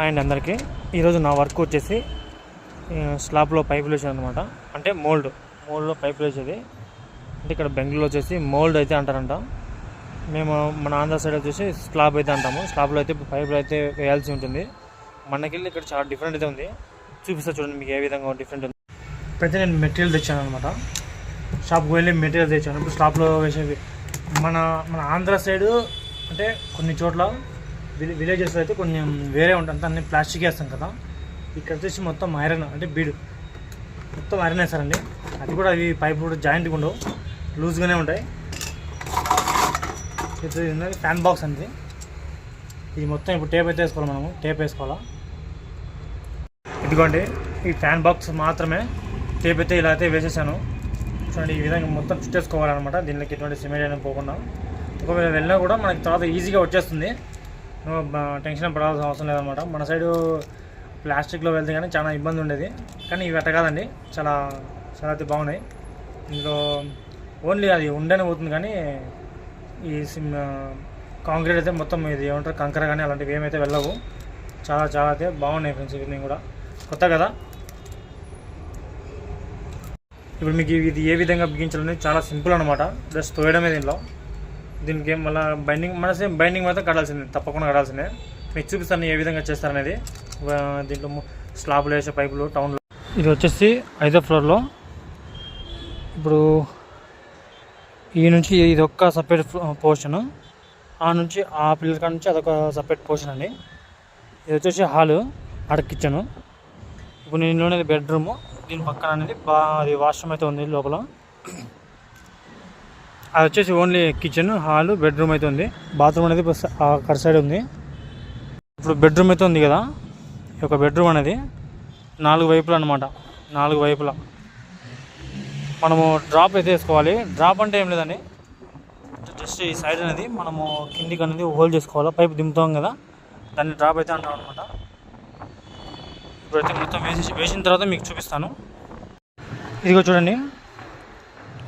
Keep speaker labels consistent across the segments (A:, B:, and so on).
A: And అందరికీ ఈరోజు నా వర్క్ వచ్చేసి స్లాబ్లో పైపులు వేసేది అనమాట. అంటే మోల్డ్లో పైపులు వేసేది. అంటే ఇక్కడ బెంగళూరులో వచ్చేసి మోల్డ్ అయితే అంటారంట. మేము మన ఆంధ్ర సైడ్ వచ్చేసి స్లాబ్ అయితే అంటాము. స్లాబ్లో అయితే పైపులు అయితే వేయాల్సి ఉంటుంది. మనకెళ్ళి ఇక్కడ చాలా డిఫరెంట్ అయితే ఉంది. చూపిస్తా చూడండి మీకు ఏ విధంగా డిఫరెంట్ ఉంది. ఇప్పుడైతే నేను మెటీరియల్ తెచ్చాను అనమాట. షాప్కి వెళ్ళి మెటీరియల్ తెచ్చాను. ఇప్పుడు స్లాబ్లో వేసేవి మన ఆంధ్ర సైడు అంటే కొన్ని చోట్ల విలేజెస్లో అయితే కొంచెం వేరే ఉంటుంది. అన్ని ప్లాస్టిక్ వేస్తాం కదా. ఇక్కడ వచ్చేసి మొత్తం ఐరన్ అంటే బీడు మొత్తం ఐరన్ వేస్తారండి. అది కూడా అవి పైపు కూడా జాయింట్గా ఉండవు, లూజ్గానే ఉంటాయి. ఇది ఫ్యాన్ బాక్స్ అండి. ఇది మొత్తం ఇప్పుడు టేప్ అయితే వేసుకోవాలి. మనము టేప్ వేసుకోవాలా. ఇదిగోండి ఈ ఫ్యాన్ బాక్స్ మాత్రమే టేప్ అయితే ఇలా అయితే వేసేసాను. చూడండి ఈ విధంగా మొత్తం చుట్టేసుకోవాలన్నమాట. దీనికి ఎటువంటి సిమెంట్ అయినా పోకుండా. ఒకవేళ వెళ్ళినా కూడా మనకి తర్వాత ఈజీగా వచ్చేస్తుంది. టెన్షన్ పడాల్సిన అవసరం లేదనమాట. మన సైడు ప్లాస్టిక్లో వెళ్తే కానీ చాలా ఇబ్బంది ఉండేది. కానీ ఇవి అట్ట కాదండి, చాలా అయితే బాగున్నాయి. ఇందులో ఓన్లీ అది ఉండనే పోతుంది. కానీ ఈ కాంక్రీట్ అయితే మొత్తం ఇది ఏమంటారు కంకర కానీ అలాంటివి ఏమైతే వెళ్ళవు. చాలా అయితే బాగున్నాయి ఫ్రెండ్స్. ఇవన్నీ కూడా కొత్త కదా. ఇప్పుడు మీకు ఇది ఏ విధంగా బిగించాలనేది చాలా సింపుల్ అనమాట. జస్ట్ తోయడమే దీనికి ఏం మళ్ళీ బైండింగ్ మాత్రం కట్టాల్సిందే, తప్పకుండా కట్టాల్సిందే. మీకు చూపిస్తాను ఏ విధంగా చేస్తారనేది. దీంట్లో స్లాబ్లు వేసే పైపులు టౌన్లో. ఇది వచ్చేసి 5వ ఫ్లోర్లో. ఇప్పుడు ఈ నుంచి ఇది ఒక్క సపరేట్ పోర్షన్, ఆ నుంచి ఆ పిల్లర్ కాడ నుంచి అదొక సపరేట్ పోర్షన్ అండి. ఇది వచ్చేసి హాలు, ఆడ కిచెను. ఇప్పుడు నేను ఇంట్లోనే బెడ్రూము, దీని పక్కన అనేది అది వాష్రూమ్ అయితే ఉంది లోపల. అది వచ్చేసి ఓన్లీ కిచెన్, హాలు, బెడ్రూమ్ అయితే ఉంది. బాత్రూమ్ అనేది అక్కడ సైడ్ ఉంది. ఇప్పుడు బెడ్రూమ్ అయితే ఉంది కదా. ఈ యొక్క బెడ్రూమ్ అనేది 4 వైపులు అనమాట. 4 వైపులా మనము డ్రాప్ అయితే వేసుకోవాలి. డ్రాప్ అంటే ఏం లేదండి, జస్ట్ ఈ సైడ్ అనేది మనము కిందికి అనేది హోల్డ్ చేసుకోవాలి. పైపు దింపుతాం కదా, దాన్ని డ్రాప్ అయితే అంటాం అనమాట. ఇప్పుడైతే మొత్తం వేసిన తర్వాత మీకు చూపిస్తాను. ఇదిగో చూడండి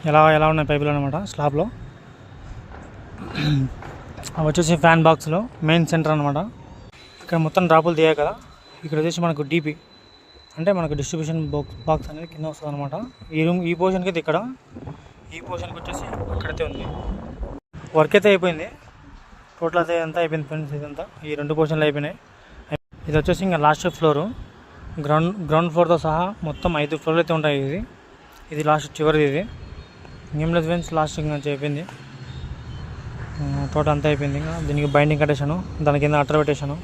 A: ఎలా ఉన్నాయి పైపులు అనమాట స్లాబ్లో. అవి వచ్చేసి ఫ్యాన్ బాక్స్లో మెయిన్ సెంటర్ అనమాట. ఇక్కడ మొత్తం డ్రాపులు తీయాలి కదా. ఇక్కడ వచ్చేసి మనకు డీపీ అంటే మనకు డిస్ట్రిబ్యూషన్ బాక్స్ అనేది కింద వస్తుంది అనమాట. ఈ పోర్షన్కి అయితే ఇక్కడ, ఈ పోర్షన్కి వచ్చేసి అక్కడైతే ఉంది. వర్క్ అయితే అయిపోయింది. టోటల్ అయితే ఎంత అయిపోయింది ఫ్రెండ్స్. ఇదంతా ఈ 2 పోర్షన్లు అయిపోయినాయి. ఇది వచ్చేసి ఇంకా లాస్ట్ ఫ్లోరు, గ్రౌండ్ ఫ్లోర్తో సహా మొత్తం 5 ఫ్లోర్లు అయితే ఉంటాయి. ఇది లాస్ట్ చివరిది. ఇది ఏం లేదు ఫ్రెండ్స్, లాస్ట్ ఇంకా అయిపోయింది. టోటల్ అంతా అయిపోయింది. ఇంకా దీనికి బైండింగ్ కట్టేశాను, దాని కింద అట్టర్ పెట్టేశాను.